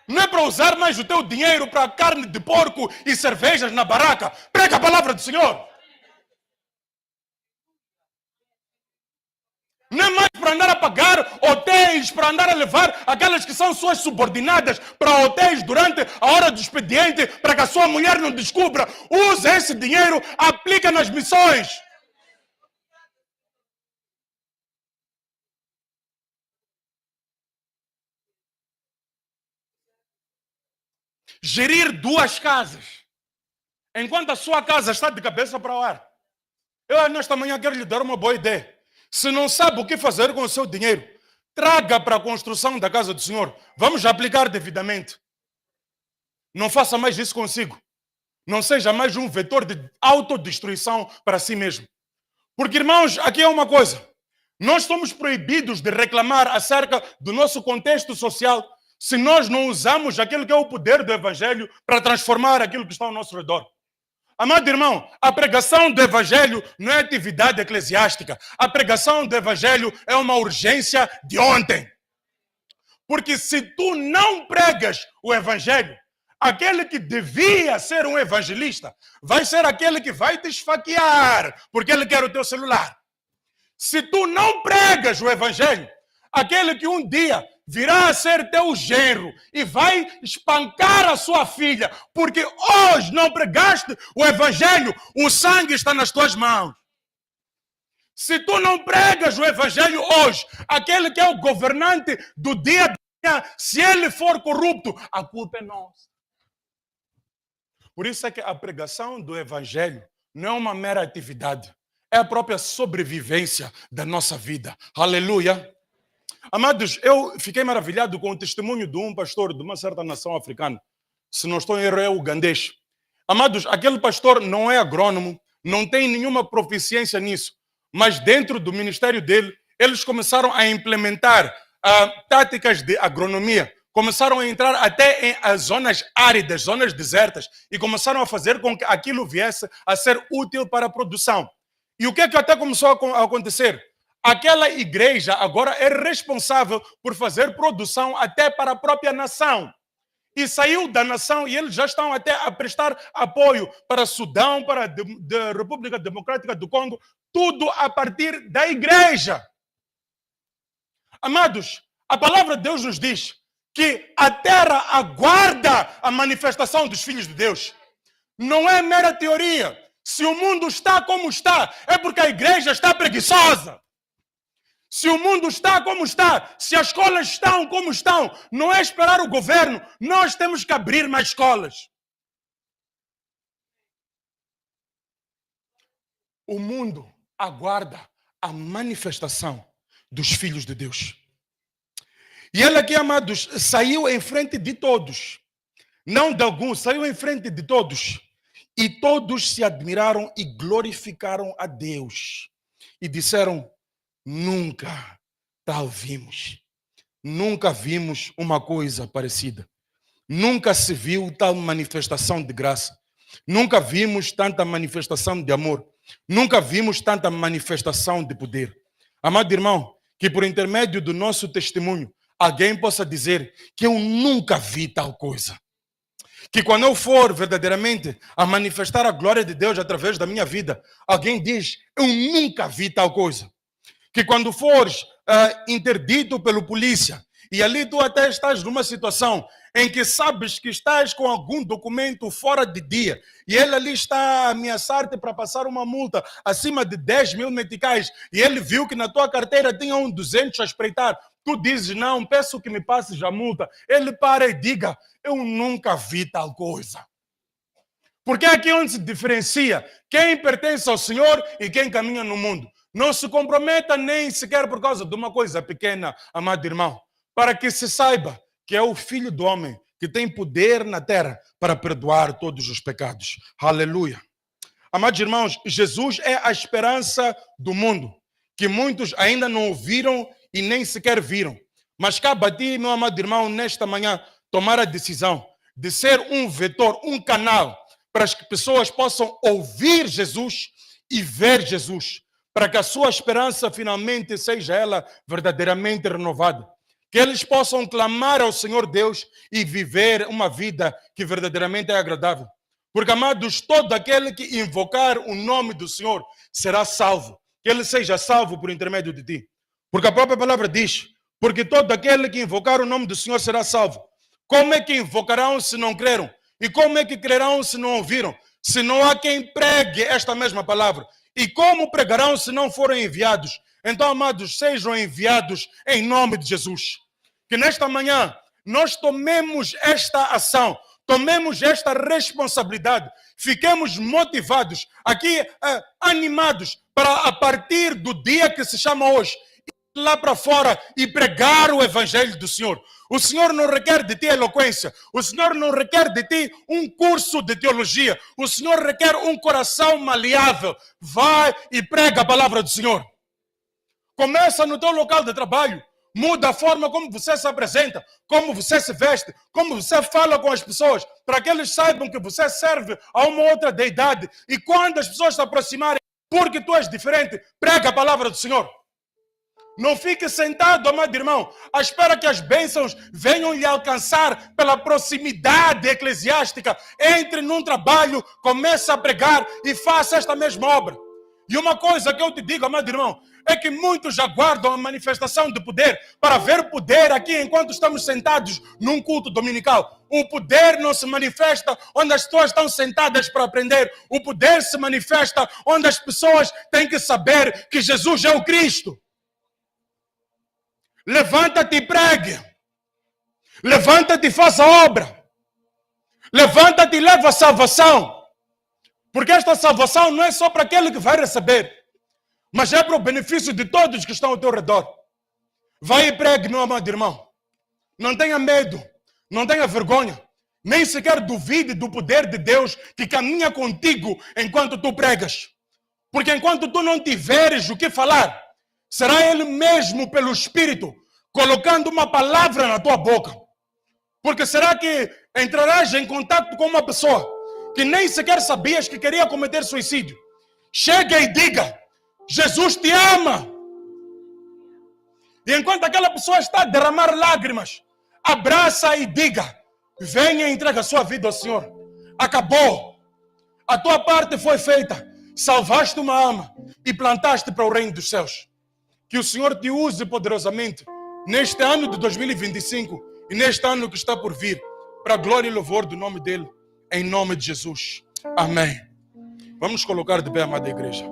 B: Não é para usar mais o teu dinheiro para carne de porco e cervejas na barraca. Prega a palavra do Senhor. Não é mais para andar a pagar hotéis, para andar a levar aquelas que são suas subordinadas para hotéis durante a hora do expediente, para que a sua mulher não descubra. Usa esse dinheiro, aplica nas missões. Gerir 2 casas, enquanto a sua casa está de cabeça para o ar. Eu nesta manhã quero lhe dar uma boa ideia. Se não sabe o que fazer com o seu dinheiro, traga para a construção da casa do Senhor. Vamos aplicar devidamente. Não faça mais isso consigo. Não seja mais um vetor de autodestruição para si mesmo. Porque, irmãos, aqui é uma coisa. Nós somos proibidos de reclamar acerca do nosso contexto social se nós não usamos aquilo que é o poder do Evangelho para transformar aquilo que está ao nosso redor. Amado irmão, a pregação do Evangelho não é atividade eclesiástica. A pregação do Evangelho é uma urgência de ontem. Porque se tu não pregas o Evangelho, aquele que devia ser um evangelista vai ser aquele que vai te esfaquear, porque ele quer o teu celular. Se tu não pregas o Evangelho, aquele que um dia virá a ser teu genro e vai espancar a sua filha, porque hoje não pregaste o Evangelho, o sangue está nas tuas mãos. Se tu não pregas o Evangelho hoje, aquele que é o governante do dia de amanhã, se ele for corrupto, a culpa é nossa. Por isso é que a pregação do Evangelho não é uma mera atividade, é a própria sobrevivência da nossa vida. Aleluia! Amados, eu fiquei maravilhado com o testemunho de um pastor de uma certa nação africana. Se não estou em erro, é ugandês. Amados, aquele pastor não é agrônomo, não tem nenhuma proficiência nisso, mas dentro do ministério dele, eles começaram a implementar táticas de agronomia. Começaram a entrar até em as zonas áridas, zonas desertas, e começaram a fazer com que aquilo viesse a ser útil para a produção. E o que é que até começou a acontecer? Aquela igreja agora é responsável por fazer produção até para a própria nação. E saiu da nação e eles já estão até a prestar apoio para Sudão, para a República Democrática do Congo, tudo a partir da igreja. Amados, a palavra de Deus nos diz que a terra aguarda a manifestação dos filhos de Deus. Não é mera teoria. Se o mundo está como está, é porque a igreja está preguiçosa. Se o mundo está como está, se as escolas estão como estão, não é esperar o governo, nós temos que abrir mais escolas. O mundo aguarda a manifestação dos filhos de Deus. E ele aqui, amados, saiu em frente de todos. Não de alguns, saiu em frente de todos. E todos se admiraram e glorificaram a Deus. E disseram, nunca tal vimos. Nunca vimos uma coisa parecida. Nunca se viu tal manifestação de graça. Nunca vimos tanta manifestação de amor. Nunca vimos tanta manifestação de poder. Amado irmão, que por intermédio do nosso testemunho, alguém possa dizer que eu nunca vi tal coisa. Que quando eu for verdadeiramente a manifestar a glória de Deus através da minha vida, alguém diz, eu nunca vi tal coisa. Que quando fores interdito pelo polícia, e ali tu até estás numa situação em que sabes que estás com algum documento fora de dia, e ele ali está a ameaçar-te para passar uma multa acima de 10 mil meticais, e ele viu que na tua carteira tinha 200 a espreitar, tu dizes, não, peço que me passes a multa. Ele para e diga, eu nunca vi tal coisa. Porque é aqui onde se diferencia quem pertence ao Senhor e quem caminha no mundo. Não se comprometa nem sequer por causa de uma coisa pequena, amado irmão, para que se saiba que é o Filho do Homem que tem poder na terra para perdoar todos os pecados. Aleluia. Amados irmãos, Jesus é a esperança do mundo, que muitos ainda não ouviram e nem sequer viram. Mas cabe a ti, meu amado irmão, nesta manhã, tomar a decisão de ser um vetor, um canal, para que as pessoas possam ouvir Jesus e ver Jesus, para que a sua esperança finalmente seja ela verdadeiramente renovada. Que eles possam clamar ao Senhor Deus e viver uma vida que verdadeiramente é agradável. Porque, amados, todo aquele que invocar o nome do Senhor será salvo. Que ele seja salvo por intermédio de ti. Porque a própria palavra diz, porque todo aquele que invocar o nome do Senhor será salvo. Como é que invocarão se não creram? E como é que crerão se não ouviram? Se não há quem pregue esta mesma palavra. E como pregarão se não forem enviados? Então, amados, sejam enviados em nome de Jesus. Que nesta manhã nós tomemos esta ação, tomemos esta responsabilidade, fiquemos motivados, aqui animados, para a partir do dia que se chama hoje, ir lá para fora e pregar o evangelho do Senhor. O Senhor não requer de ti eloquência, o Senhor não requer de ti um curso de teologia, o Senhor requer um coração maleável. Vai e prega a palavra do Senhor. Começa no teu local de trabalho. Muda a forma como você se apresenta, como você se veste, como você fala com as pessoas, para que eles saibam que você serve a uma outra deidade. E quando as pessoas se aproximarem, porque tu és diferente, prega a palavra do Senhor. Não fique sentado, amado irmão, à espera que as bênçãos venham lhe alcançar pela proximidade eclesiástica. Entre num trabalho, comece a pregar e faça esta mesma obra. E uma coisa que eu te digo, amado irmão, é que muitos aguardam a manifestação de poder para ver poder aqui enquanto estamos sentados num culto dominical. O poder não se manifesta onde as pessoas estão sentadas para aprender. O poder se manifesta onde as pessoas têm que saber que Jesus é o Cristo. Levanta-te e pregue. Levanta-te e faça obra. Levanta-te e leva a salvação. Porque esta salvação não é só para aquele que vai receber, mas é para o benefício de todos que estão ao teu redor. Vai e pregue, meu amado irmão. Não tenha medo, não tenha vergonha, nem sequer duvide do poder de Deus que caminha contigo enquanto tu pregas. Porque enquanto tu não tiveres o que falar, será Ele mesmo, pelo Espírito, colocando uma palavra na tua boca. Porque será que entrarás em contato com uma pessoa que nem sequer sabias que queria cometer suicídio? Chega e diga: Jesus te ama. E enquanto aquela pessoa está a derramar lágrimas, abraça e diga: venha e entrega a sua vida ao Senhor. Acabou. A tua parte foi feita. Salvaste uma alma e plantaste para o reino dos céus. Que o Senhor te use poderosamente neste ano de 2025 e neste ano que está por vir, para a glória e louvor do nome dele, em nome de Jesus. Amém. Vamos colocar de pé, amada igreja.